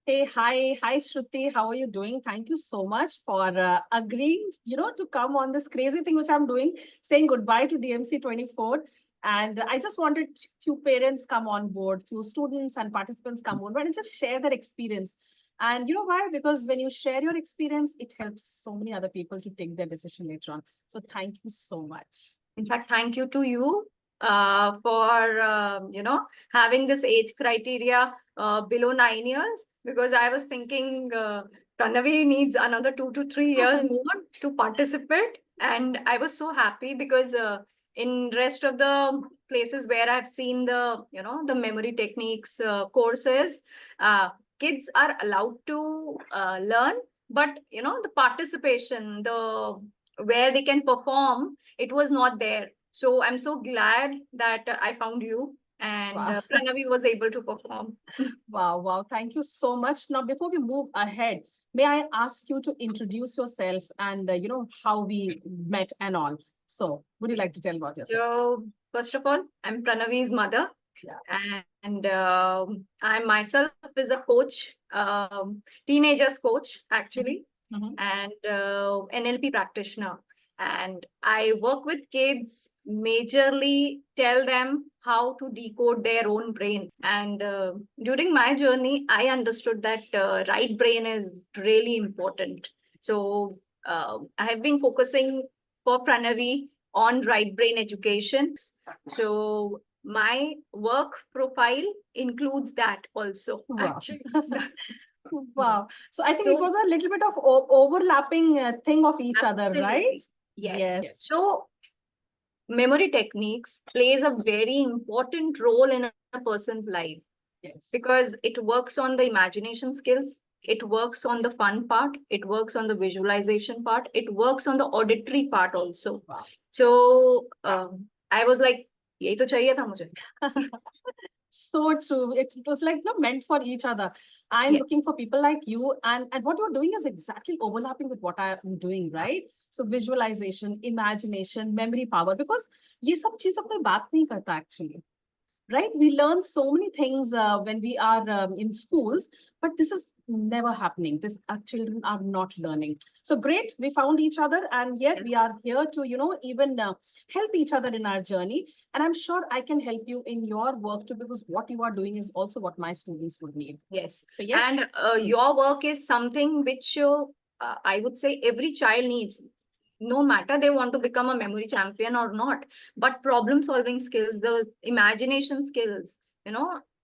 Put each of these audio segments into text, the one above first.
Hey, hi, Shruti. How are you doing? Thank you so much for agreeing, to come on this crazy thing which I'm doing, saying goodbye to DMC 24. And I just wanted few parents come on board, few students and participants come on board and just share their experience. And you know why? Because when you share your experience, it helps so many other people to take their decision later on. So thank you so much. In fact, thank you to you for having this age criteria below 9 years, because I was thinking Pranavi needs another 2 to 3 years more to participate, and I was so happy because in rest of the places where I've seen the memory techniques courses, kids are allowed to learn, but the participation, the where they can perform, it was not there. So I'm so glad that I found you, and Wow. Pranavi was able to perform. Wow, wow. Thank you so much. Now, before we move ahead, may I ask you to introduce yourself and, how we met and all. So, would you like to tell about yourself? So first of all, I'm Pranavi's mother, Yeah. and I myself is a coach, teenagers coach Mhm. actually, Mhm. and NLP practitioner. And I work with kids, majorly tell them how to decode their own brain. And during my journey, I understood that right brain is really important. So I have been focusing for Pranavi on right brain education. So my work profile includes that also, Wow. actually. Wow. So, I think it So was a little bit of overlapping thing of each other, right? absolutely, yes. Yes. So memory techniques plays a very important role in a person's life, Yes. because it works on the imagination skills, it works on the fun part, it works on the visualization part, it works on the auditory part also. Wow. So I was like, यही तो चाहिए था मुझे. So true. It was like meant for each other. I'm Yes. looking for people like you, and what you're doing is exactly overlapping with what I'm doing, right? So visualization, imagination, memory power. Because ये सब चीज़ों कोई बात नहीं करता actually, right? We learn so many things when we are in schools, but this is never happening. This children are not learning. So great, we found each other, and yet Yes. we are here to even help each other in our journey. And I'm sure I can help you in your work too, because what you are doing is also what my students would need. Yes. So yes. And your work is something which I would say every child needs, no matter they want to become a memory champion or not. But problem solving skills, those imagination skills,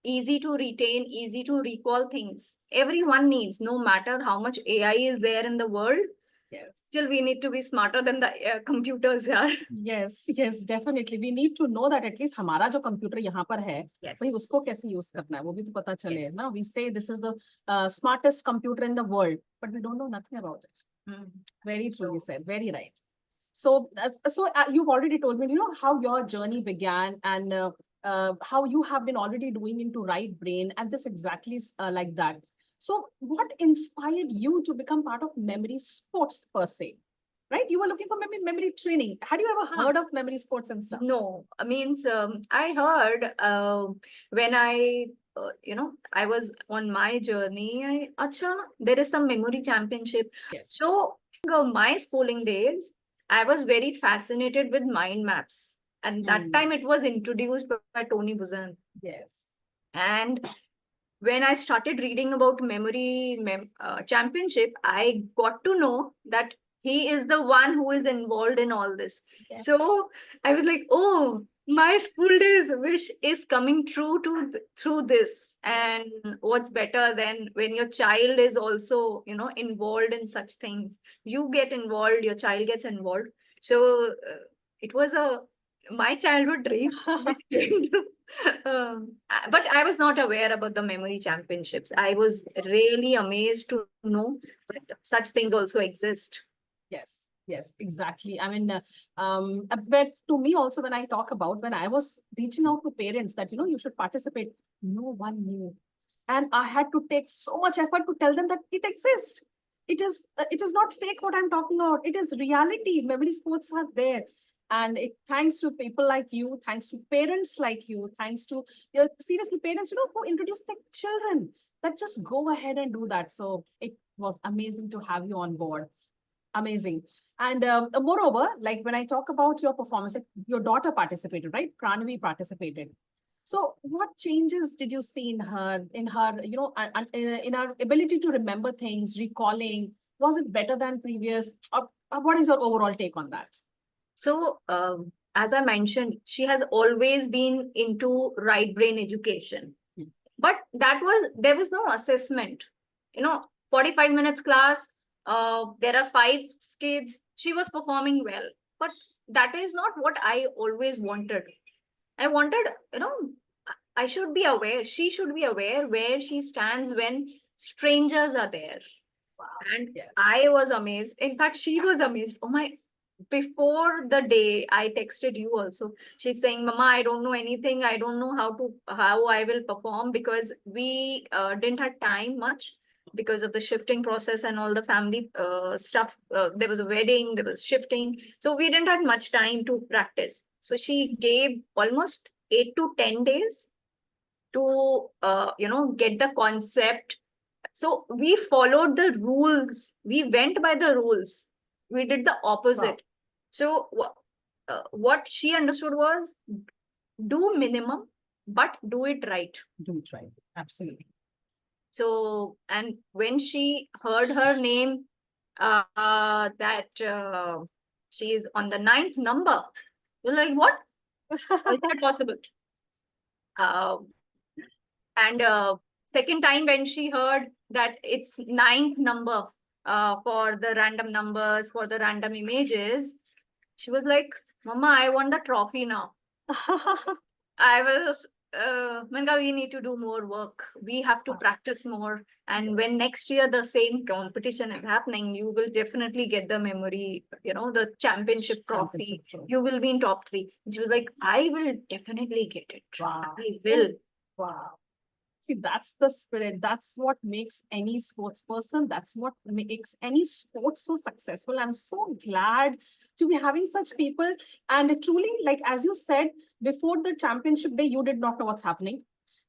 easy to retain, easy to recall things, everyone needs, no matter how much AI is there in the world. Yes. Still, we need to be smarter than the computers here. Yes, yes, definitely. We need to know that at least हमारा जो computer यहाँ पर है, भाई Yes. उसको कैसे use करना है वो भी तो पता चले Yes. ना. We say this is the smartest computer in the world, but we don't know nothing about it. Mm. Very true, you So, said. Very right. So you've already told me, how your journey began and how you have been already doing into right brain, and this exactly is like that. So, what inspired you to become part of memory sports per se? Right? You were looking for memory training. Had you ever huh. heard of memory sports and stuff? No, means I heard when I was on my journey. Acha, there is some memory championship. Yes. So my schooling days, I was very fascinated with mind maps, and that Hmm. time it was introduced by Tony Buzan. Yes. And when I started reading about championship, I got to know that he is the one who is involved in all this. Yes. So I was like, oh, my school days wish is coming true through this. Yes. And what's better than when your child is also, involved in such things? You get involved, your child gets involved. So it was a my childhood dream, which came true. But I was not aware about the memory championships. I was really amazed to know that such things also exist. Yes, yes, exactly. I mean, but to me also, when I talk about when I was reaching out to parents that you should participate, no one knew, and I had to take so much effort to tell them that it exists. It is not fake what I'm talking about. It is reality. Memory sports are there, And it thanks to people like you, thanks to parents like you, thanks to your seriously parents, who introduce their children that just go ahead and do that. So it was amazing to have you on board. Amazing. And moreover, like when I talk about your performance, like your daughter participated, right? Pranavi participated. So what changes did you see in her, in her ability to remember things, recalling? Was it better than previous? Or what is your overall take on that? So, as I mentioned, she has always been into right brain education. Hmm. But there was no assessment. 45 minutes class, there are five kids. She was performing well. But that is not what I always wanted. I wanted, I should be aware, she should be aware where she stands when strangers are there. Wow. And Yes. I was amazed. In fact, she was amazed. Oh my, before the day I texted you also. She's saying, Mama, I don't know anything. I don't know how I will perform, because we didn't have time much because of the shifting process and all the family stuff. There was a wedding, there was shifting. So we didn't have much time to practice. So she gave almost 8 to 10 days to get the concept. So we followed the rules, we went by the rules, we did the opposite. So what she understood was, do minimum but do it right. Do it right. Absolutely. So, and when she heard her name, that she is on the ninth number, you're like, what? How is that possible? uh, and second time when she heard that it's ninth number, for the random numbers, for the random images, she was like, Mama, I want the trophy now. I was, Manga, we need to do more work. We have to practice more. And when next year the same competition is happening, you will definitely get the memory, the championship trophy. You will be in top 3. And she was like, I will definitely get it. Wow. I will. Wow. See, that's the spirit. That's what makes any sports person. That's what makes any sport so successful. I'm so glad to be having such people. And truly, like as you said, before the championship day, you did not know what's happening.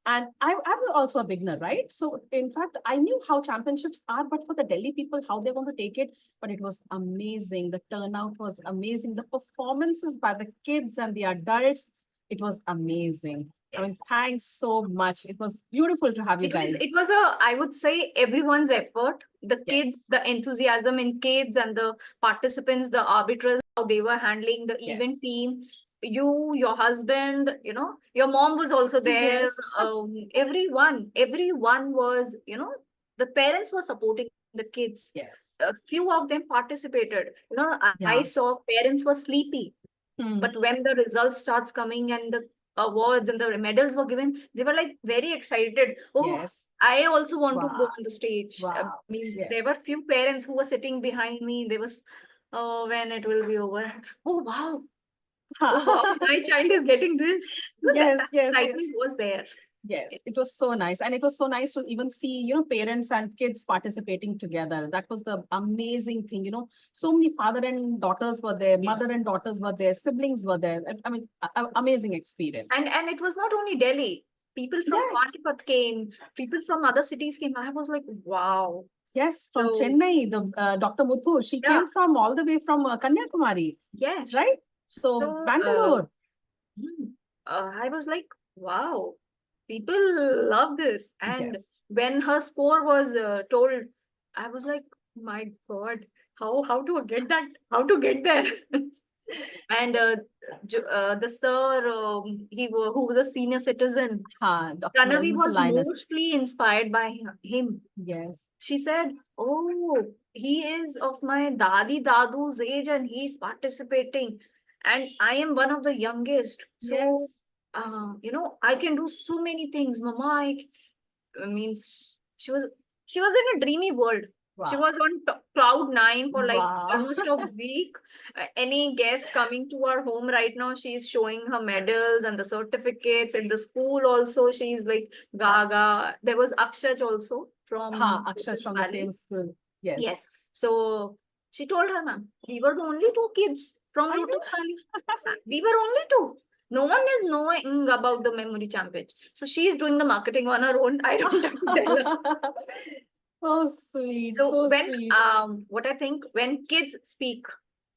And I'm also a beginner, right? So in fact, I knew how championships are, but for the Delhi people, how they're going to take it. But it was amazing. The turnout was amazing. The performances by the kids and the adults, it was amazing. I mean, Yes. thanks so much. It was beautiful to have you guys. It was I would say, everyone's effort. The kids, Yes. the enthusiasm in kids, and the participants, the arbiters, how they were handling the event Yes. team. You, your husband, your mom was also there. Yes. Everyone was, the parents were supporting the kids. Yes. A few of them participated. I Yeah. saw parents were sleepy. But when the results starts coming and the awards and the medals were given, they were like very excited. Oh, Yes. I also want to go Wow. on the stage. Wow. Means Yes. there were few parents who were sitting behind me. They was, oh, when it will be over. Oh wow. Oh wow, my child is getting this. So Yes, that yes, yes. excitement was there. Yes, it was so nice. And it was so nice to even see, parents and kids participating together. That was the amazing thing, So many father and daughters were there, mother Yes. and daughters were there, siblings were there. I mean, amazing experience. And it was not only Delhi. People from Yes. Panipat came, people from other cities came. I was like, wow. Yes, from So, Chennai, the Dr. Muthu, she yeah. came from all the way from Kanyakumari, Yes. right? So Bangalore. I was like, wow, people love this. And Yes. when her score was told, I was like, my God, how to get that? How to get there? And the sir, who was a senior citizen, Dr. Pranavi Mr. was Linus. mostly inspired by him. Yes. She said, oh, he is of my Dadi Dadu's age and he's participating. And I am one of the youngest. So, Yes. I can do so many things. Mama, means she was in a dreamy world. She Wow. was on cloud 9 for like Wow. almost a week. Any guest coming to our home right now, she's showing her medals and the certificates. In the school also, she's like gaga. There was Akshaj also from Aksha's Lotus from the Valley. same school. Yes. Yes. So she told her, ma'am, we were the only 2 kids. from Are you? Lotus Valley. We were only two. No one is knowing about the memory championship. So she is doing the marketing on her own. I don't have to tell her. So sweet, So so when sweet. what I think, when kids speak,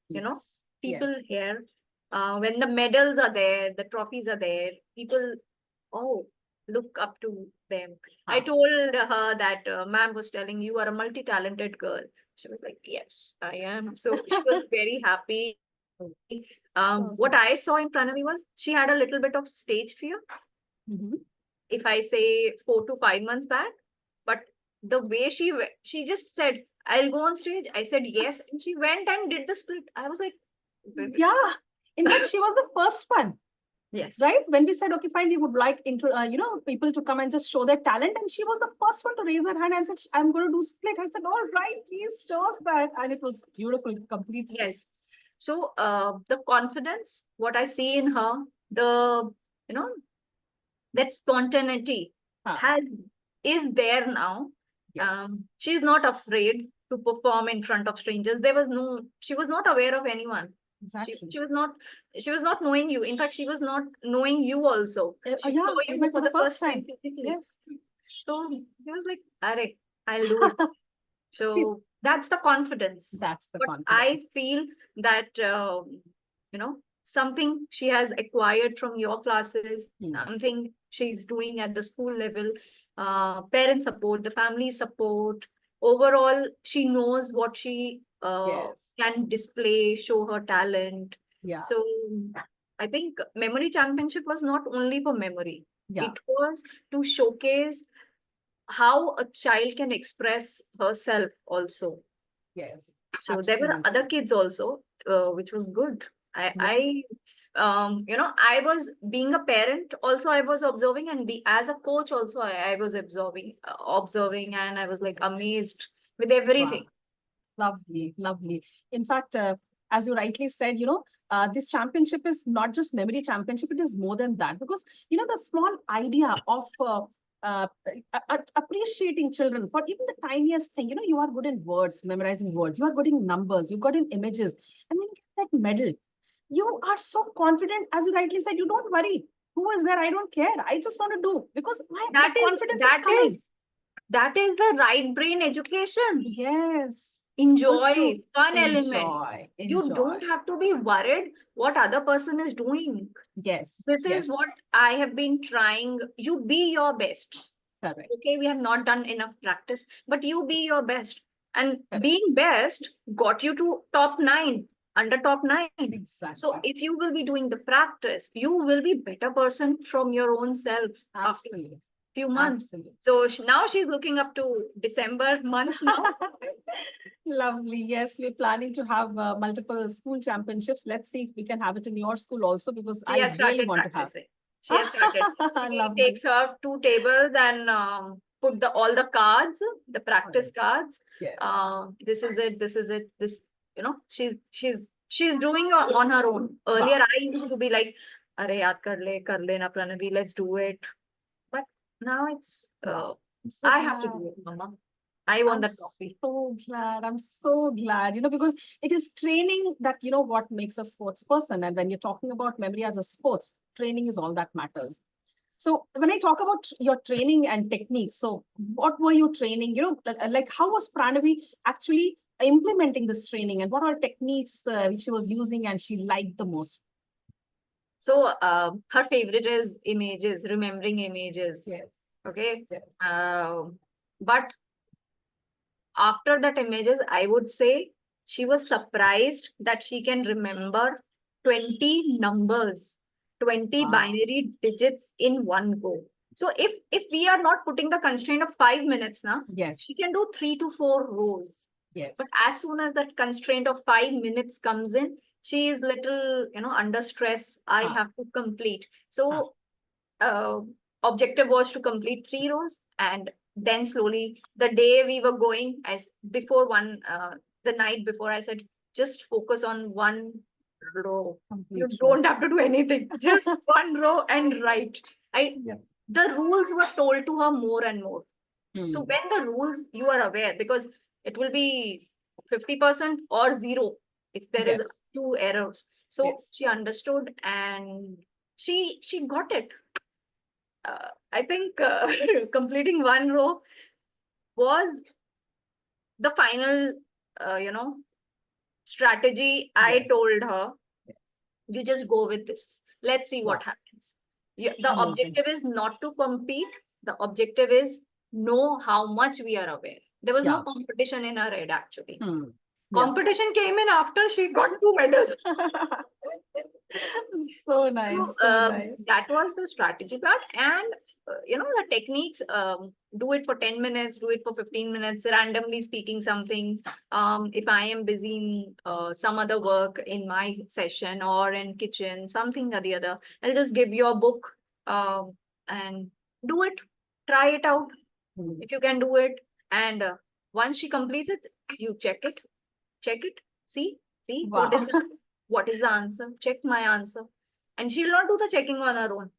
Yes, people yes. here, when the medals are there, the trophies are there, people, oh, look up to them. I Huh. told her that ma'am was telling, you are a multi-talented girl. She was like, yes, I am. So she was very happy. So What sweet. I saw in Pranavi was she had a little bit of stage fear, Mhm. if I say 4 to 5 months back. But the way she just said, I'll go on stage. I said yes, and she went and did the split. I was like, Yeah. In fact, she was the first one, yes, right? When we said, okay, fine, we would like people to come and just show their talent, and she was the first one to raise her hand and said, I'm going to do split. I said, all right, please show us that, and it was beautiful, complete split. yes. So the confidence, what I see in her, the you know that spontaneity Huh. has is there now. Yes, She's not afraid to perform in front of strangers. She was not aware of anyone. She, exactly. she was not she was not knowing you. In fact, she was not knowing you also. She Yeah, saw we you met for for the the first first time time. physically. Yes. So she was like, Are, I'll do it. See, So that's the confidence. that's the But I confidence. feel that something she has acquired from your classes, Hmm. something she's doing at the school level, parent support, the family support. Overall, she knows what she Yes. can display, show her talent. Yeah. So I think memory championship was not only for memory. Yeah. It was to showcase how a child can express herself also. Yes. So there were other Absolutely. kids also, which was good. Yeah. I was being a parent also, I was observing, and as a coach also, I was observing, and I was like amazed with Wow. everything. Lovely, lovely. In fact, as you rightly said, this championship is not just memory championship, it is more than that because, the small idea of uh, appreciating children for even the tiniest thing, you are good in words, memorizing words, you are good in numbers, you got in images. And when you get that medal, you are so confident, as you rightly said, you don't worry. Who is there? I don't care. I just want to do because the That is confidence is that coming. is that is the right brain education. Yes, so Enjoy, true. fun element. Enjoy, You don't enjoy. have to be worried what other person is doing. Yes, This is yes, what I have been trying. You be your best. Okay, correct, we have not done enough practice, but you be your best. And being correct. best got you to top nine, under top nine. So Exactly. if you will be doing the practice, you will be better person from your own self after Absolutely. few months. Absolutely. So now she's looking up to December month now. Lovely. Yes, we're planning to have multiple school championships. Let's see if we can have it in your school also because She I has really started want to have. practicing. She has started. She Lovely. takes her two tables and put the all the cards, the Oh, practice yes. cards. Yes. This is it. This is it. This, she's doing it on her own. Earlier, Wow. I used to be like, "Arey yaad kar le na Pranavi, let's do it." But now it's Wow. I'm so I have to glad. do it, Mama. I want I'm the trophy. so glad. I'm so glad, because it is training that, what makes a sports person. And when you're talking about memory as a sports, training is all that matters. So when I talk about your training and techniques, so what were you training? Like how was Pranavi actually implementing this training and what are techniques she was using and she liked the most? So her favorite is images, remembering images. Yes. Okay. Yes. But after that images, I would say she was surprised that she can remember 20 numbers, 20 Wow. binary digits in one go. So if we are not putting the constraint of 5 minutes now, she Yes. can do 3 to 4 rows. But Yes. as soon as that constraint of 5 minutes comes in, she is little, under stress. I Ah, have to complete. ah, So uh, objective was to complete 3 rows, and then slowly the day we were going, as before one the night before, I said, just focus on one row. You complete row. don't have to do anything, just one row and write. I Yeah. The rules were told to her more and more. So Hmm. when the rules you are aware, because it will be 50% or zero if there is Yes. two errors. So Yes. she understood and she got it. I think completing one row was the final, you know, strategy. I Yes. told her, Yes. you just go with this. Let's see what Wow. happens. The Amazing. objective is not to compete. The objective is know how much we are aware. There was no Yeah. competition in her head actually. Hmm. Yeah. Competition came in after she got two medals. So So nice. So nice. that was the strategy part, and you know, the techniques. Do it for 10 minutes. Do it for 15 minutes. Randomly speaking something. If I am busy in some other work in my session or in kitchen, something or the other, I'll just give you a book and do it. Try it out Hmm. if you can do it. And once she completes it, you check it, see Wow. what is the answer, check my answer. And she'll not do the checking on her own.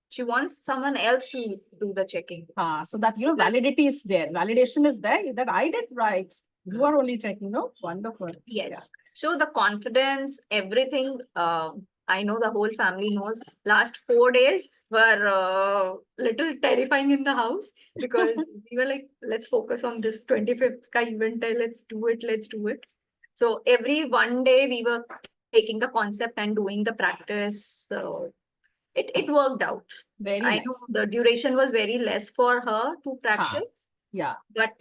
She wants someone else to do the checking. So that, So that, validity is there. Validation is there that I did right. You are only checking, no? Wonderful. Yeah. yes. So the confidence, everything, I know the whole family knows. Last 4 days were little terrifying in the house because we were like, let's focus on this 25th ka event. Let's do it. So every one day we were taking the concept and doing the practice. So it worked out. Very I know nice. the duration was very less for her to Ha. practice, Yeah. but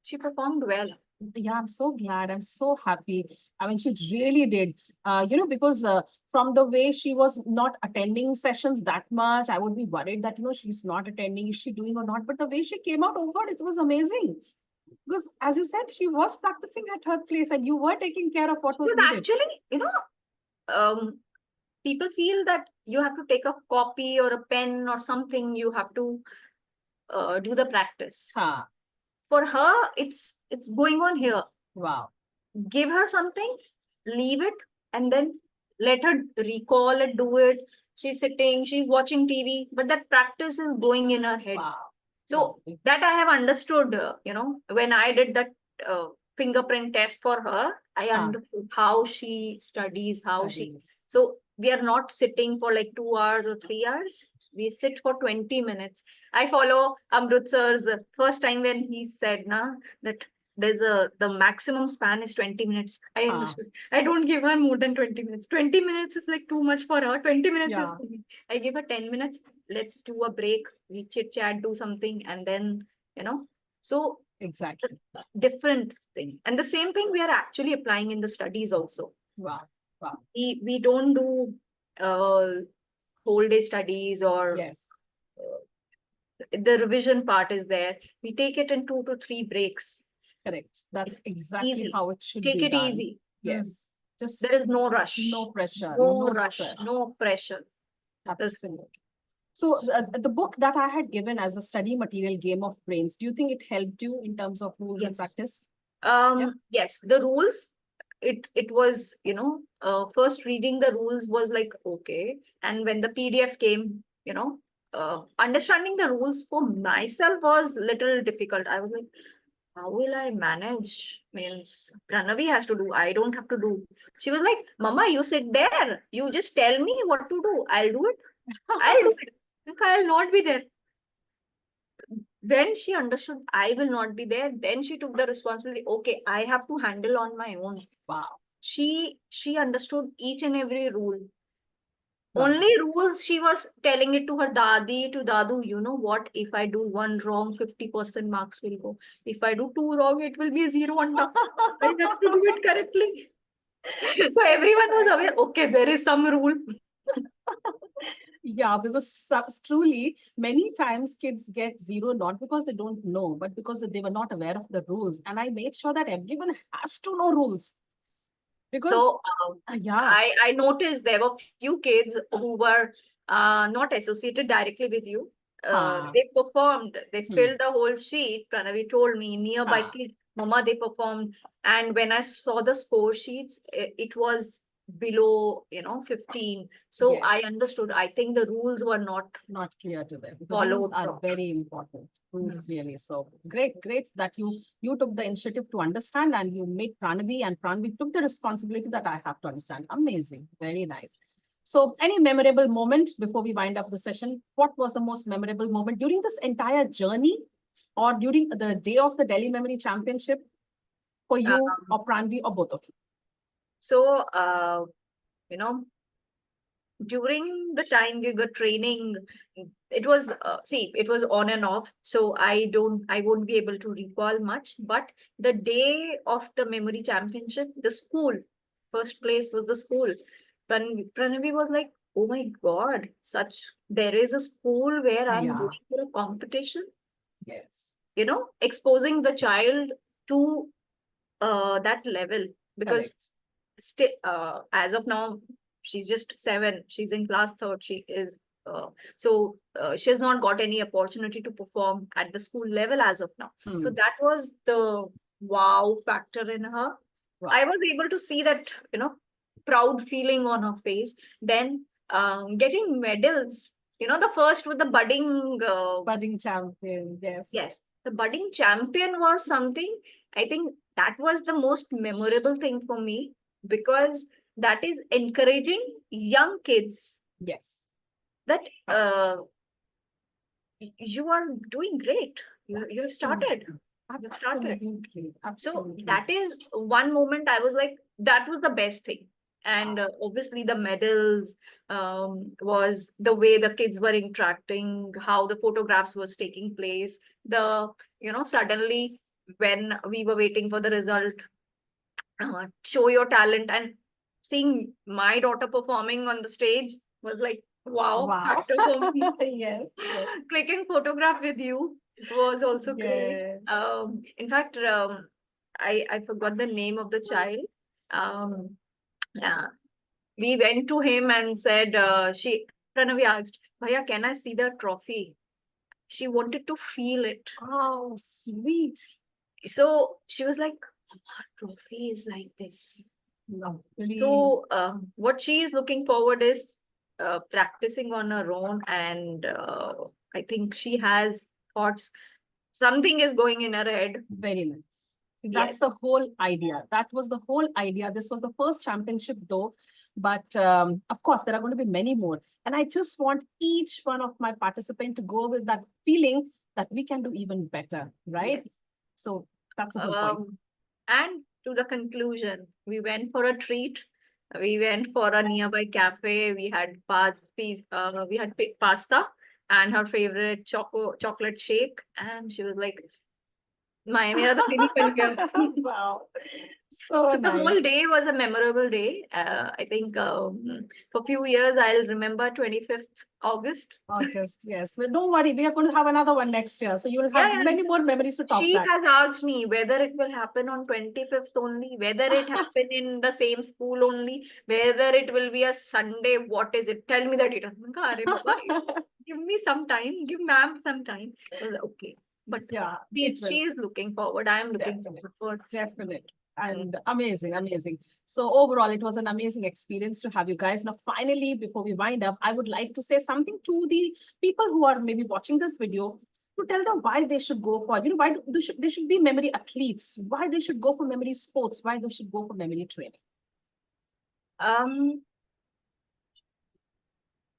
she performed well. Yeah, I'm so glad. I'm so happy. I mean, she really did. Because from the way she was not attending sessions that much, I would be worried that, she's not attending. Is she doing or not? But the way she came out, oh God, it was amazing. Because as you said, she was practicing at her place and you were taking care of what was Because needed. actually, people feel that you have to take a copy or a pen or something. You have to do the practice. Ha. For her, it's going on here. Wow. Give her something, leave it, and then let her recall it, do it. She's sitting, she's watching TV, but that practice is going in her head. Wow. So Lovely. that I have understood, when I did that fingerprint test for her, I understood how she studies, how she. Studies. So we are not sitting for like 2 hours or 3 hours. We sit for 20 minutes. I follow Amritsar's first time when he said, na, that the maximum span is 20 minutes. I understood. I don't give her more than 20 minutes. 20 minutes is like too much for her. 20 minutes is for me. I give her 10 minutes. Let's do a break. We chit chat, do something, and then, so Exactly. different thing. And the same thing we are actually applying in the studies also. Wow. Wow. We don't do whole day studies or Yes. The revision part is there. We take it in 2 to 3 breaks. Correct. That's It's exactly easy. how it should Take be it done. easy. Yes. Just There is no rush. no pressure, No no rush. stress. No pressure. Absolutely. So the book that I had given as a study material, Game of Brains, do you think it helped you in terms of rules and Yes. practice? Yes, the rules, it was, first reading the rules was like, okay. And when the PDF came, understanding the rules for myself was little difficult. I was like, how will I manage? Means Pranavi has to do, I don't have to do. She was like, Mama, you sit there. You just tell me what to do. I'll do it. I'll do it. I'll not be there. When she understood I will not be there, then she took the responsibility. Okay, I have to handle on my own. Wow. She understood each and every rule. Wow. Only rules she was telling it to her dadi, to dadu. You know what? If I do one wrong, 50% marks will go. If I do two wrong, it will be a zero on top. I have to do it correctly. So everyone was aware. Okay, there is some rule. Yeah, because truly many times kids get zero not because they don't know, but because they were not aware of the rules. And I made sure that everyone has to know rules. Because So yeah, I noticed there were few kids who were not associated directly with you. They performed, they filled the whole sheet. Pranavi told me nearby kids, Mama, they performed. And when I saw the score sheets, it was below 15. So I Yes. understood. I think the rules were not Not clear to them. The rules followed are properly. very important. Rules Hmm. really. So great that you took the initiative to understand and you made Pranavi, and Pranavi took the responsibility that I have to understand. Amazing. Very nice. So any memorable moment before we wind up the session? What was the most memorable moment during this entire journey or during the day of the Delhi Memory Championship for you Um, or Pranvi or both of you? so you know during the time we were training, it was it was on and off, so I won't be able to recall much. But the day of the memory championship, the school first place was the school. Pranavi was like, oh my god, such there is a school where I'm Yeah. going for a competition, Yes. exposing the child to that level. Because Correct. still, as of now, she's just 7, she's in class third, she is she has not got any opportunity to perform at the school level as of now. So Hmm. that was the wow factor in her. I Wow. was able to see that, proud feeling on her face. Then getting medals, the first with the budding Budding champion. Yes. yes, the budding champion was something. I think that was the most memorable thing for me, because that is encouraging young kids Yes. that you are doing great. You started. Absolutely. You've started. Absolutely. So Absolutely. that is one moment I was like, that was the best thing. And Wow. obviously the medals was the way the kids were interacting, how the photographs was taking place. The, suddenly when we were waiting for the result, show your talent, and seeing my daughter performing on the stage was like, wow, Wow. factor for me. Yes. Yes. Clicking photograph with you was also great. Yes. In fact, I forgot the name of the child. Um, yeah, we went to him and said, Pranavi asked, Bhaiya, can I see the trophy? She wanted to feel it. Oh, sweet. So she was like, Mama, trophy is like this. Lovely. So what she is looking forward is practicing on her own, and I think she has thoughts. Something is going in her head. Very nice. See, that's Yes, the whole idea. That was the whole idea. This was the first championship, though. But of course, there are going to be many more. And I just want each one of my participants to go with that feeling that we can do even better, right? yes. So that's the whole point. Um, and to the conclusion, we went for a treat. We went for a nearby cafe. We had pasta and her favorite chocolate shake. And she was like, "My mera to finish bन गया." Wow. So So the whole nice. day was a memorable day. I think for a few years I'll remember 25th August. August, yes. No, don't worry, we are going to have another one next year. So you will Yeah, have yeah. many more So memories to top she that. has asked me whether it will happen on 25th only, whether it happen in the same school only, whether it will be a Sunday. What is it? Tell me the details. मैंने कहा, "अरे बाबा, give me some time, give ma'am some time." I was like, okay. But Yeah, it she will. is looking forward. I am looking Definitely. forward. Definitely. Mm. And amazing, amazing. So overall, it was an amazing experience to have you guys. Now, finally, before we wind up, I would like to say something to the people who are maybe watching this video to tell them why they should go for, why they should be memory athletes, why they should go for memory sports, why they should go for memory training. Um,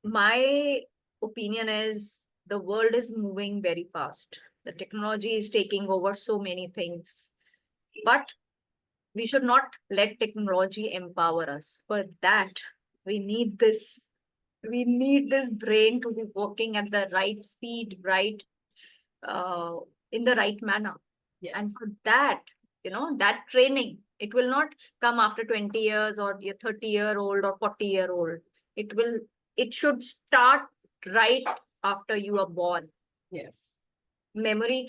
my opinion is the world is moving very fast. The technology is taking over so many things, but we should not let technology empower us. For that, we need this. We need this brain to be working at the right speed, right, uh, in the right manner. And Yes. for that, that training, it will not come after 20 years or a 30-year-old or 40-year-old. It will. It should start right after you are born. Yes. Memory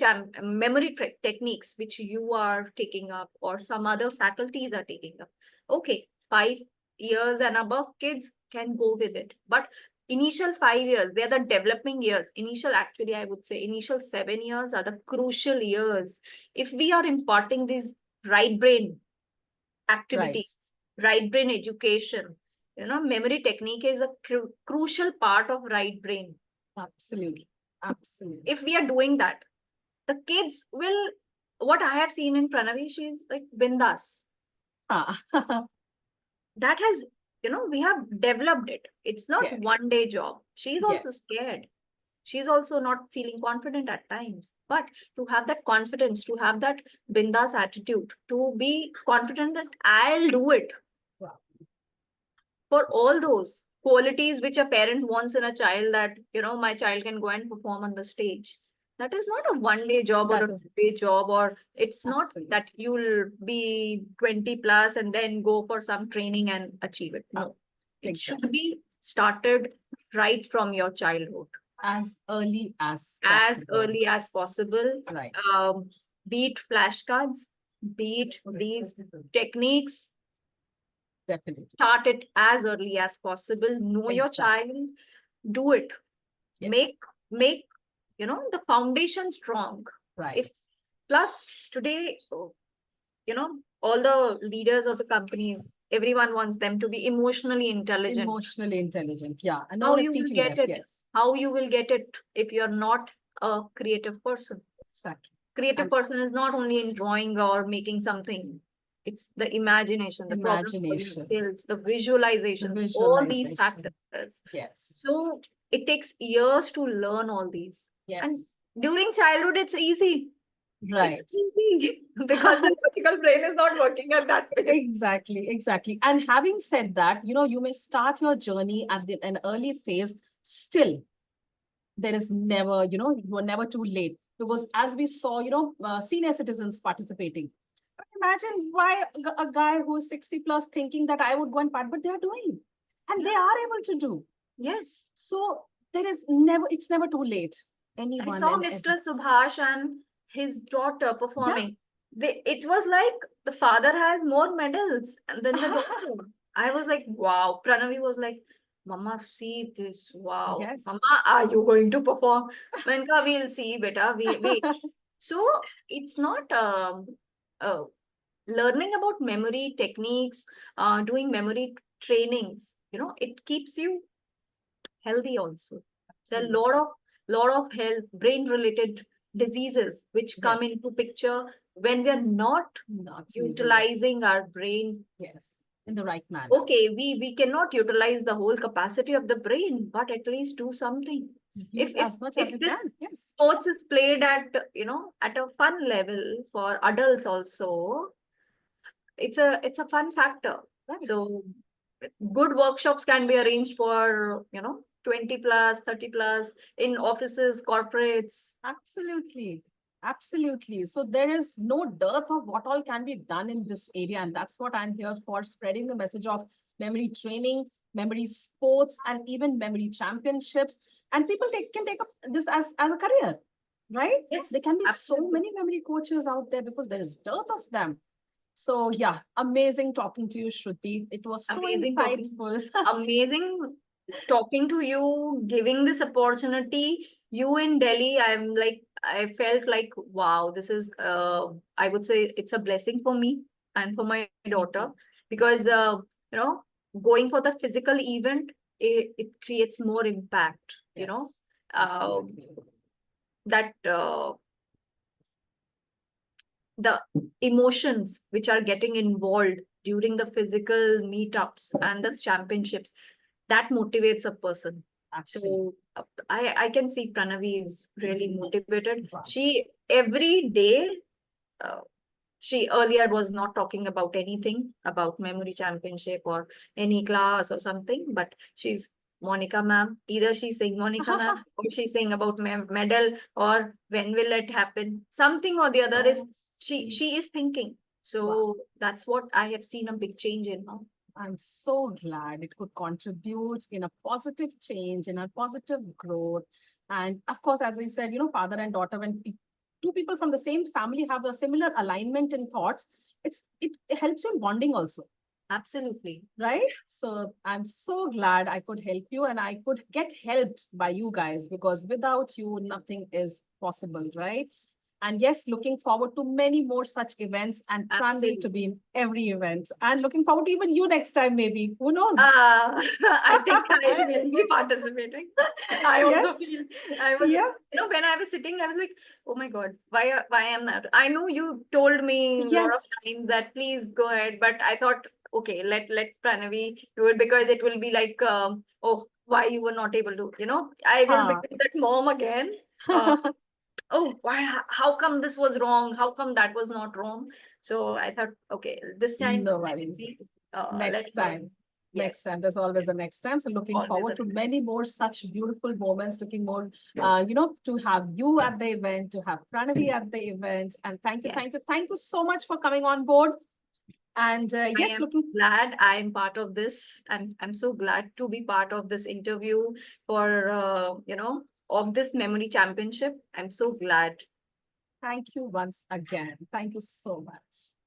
techniques which you are taking up or some other faculties are taking up. Okay, 5 years and above kids can go with it, but initial 5 years, they're the developing years. Actually, I would say initial 7 years are the crucial years. If we are imparting these right brain Right. activities, right brain education. Memory technique is a crucial part of right brain. Absolutely. Absolutely. If we are doing that, the kids will, what I have seen in Pranavi, she's like bindas. Ah. That has, we have developed it. It's not Yes. one day job. She's also Yes. scared. She's also not feeling confident at times. But to have that confidence, to have that bindas attitude, to be confident that I'll do it, Wow. for all those qualities which a parent wants in a child, that my child can go and perform on the stage. That is not a one day job or That a is 2 day job, or it's not absolutely. that you'll be 20 plus and then go for some training and achieve it. No, it should Exactly. be started right from your childhood, As early as as possible. early as possible. Right. Be it flashcards, be it these techniques, Definitely. start it as early as possible. Know your Exactly. child, do it. Yes. Make the foundation strong. Right. If plus today, all the leaders of the companies, everyone wants them to be emotionally intelligent. Emotionally intelligent. Yeah. And no How one is you will teaching get that. it? Yes. How you will get it if you're not a creative person? Exactly. Creative And person is not only in drawing or making something. It's the imagination, the problem solving imagination. skills, the The visualizations, all these visualization. factors. Yes. So it takes years to learn all these. And Yes. during childhood, it's easy. Right. It's easy because the logical brain is not working at that pace. Exactly, exactly. And having said that, you may start your journey at an early phase. Still, there is never, you are never too late. Because as we saw, senior citizens participating. Imagine why a guy who's 60 plus thinking that I would go and part, but they are doing. And they Yeah. are able to do. Yes. So it's never too late. I Anyone saw and Mr. Subhash and his daughter yeah. performing. It was like the father has more medals than the daughter. I was like, wow. Pranavi was like, Mama, see this. Wow. Yes. Mama, are you going to perform? Venka, we'll see, beta. Wait. So it's not uh, learning about memory techniques, doing memory trainings. It keeps you healthy also. There are Absolutely. lot of health, brain related diseases which come Yes. into picture when we are not Not using it. utilizing our brain. Yes. In the right manner. Okay, we cannot utilize the whole capacity of the brain, but at least do something. Use as much as If you this can. Yes. sports is played at at a fun level for adults also, it's a fun factor. Right. So good workshops can be arranged for 20 plus 30 plus in offices, corporates. Absolutely. Absolutely. So there is no dearth of what all can be done in this area. And that's what I'm here for, spreading the message of memory training, memory sports, and even memory championships. And people can take up this as a career, right? Yes, There can be so absolutely. many memory coaches out there because there is dearth of them. So yeah, amazing talking to you, Shruti. It was so Amazing talking. insightful. Amazing talking to you, giving this opportunity. You in Delhi, I felt like, wow, this is, I would say it's a blessing for me and for my Me daughter, too. because, you know, going for the physical event, it creates more impact, Yes, uh, absolutely. that the emotions which are getting involved during the physical meetups and the championships, that motivates a person. Absolutely. So I can see Pranavi is really motivated. Wow. She every day, uh, she earlier was not talking about anything about memory championship or any class or something, but she's Monica ma'am. Either she's saying Monica ma'am or she's saying about medal or when will it happen. Something or the other is So sweet. she is thinking. Wow. So that's what I have seen a big change in her. I'm so glad it could contribute in a positive change, in a positive growth. And of course, as you said, father and daughter, when two people from the same family have a similar alignment in thoughts, it helps you in bonding also. Absolutely. Right? So I'm so glad I could help you and I could get helped by you guys because without you, nothing is possible, right? And yes, looking forward to many more such events and Pranvi to Absolutely. be in every event. And looking forward to even you next time, maybe. Who knows? I think I will be participating. I also Yes. feel I was, Yeah. when I was sitting, I was like, oh my God, why am I? I know you told me a lot of Yes. times that please go ahead, but I thought, okay, let Pranavi do it because it will be like, oh, why you were not able to, I will Huh. become that mom again. Uh, oh, how come this was wrong? How come that was not wrong? So I thought, okay, this time, No worries. let Next her. time. Next Yes, time. There's always a next time. So looking always forward a to many more such beautiful moments. Looking more, to have you at the event, to have Pranavi at the event. And yes. thank you so much for coming on board. And I yes, am looking. glad I am part of this. I'm so glad to be part of this interview for of this memory championship. I'm so glad. Thank you once again. Thank you so much.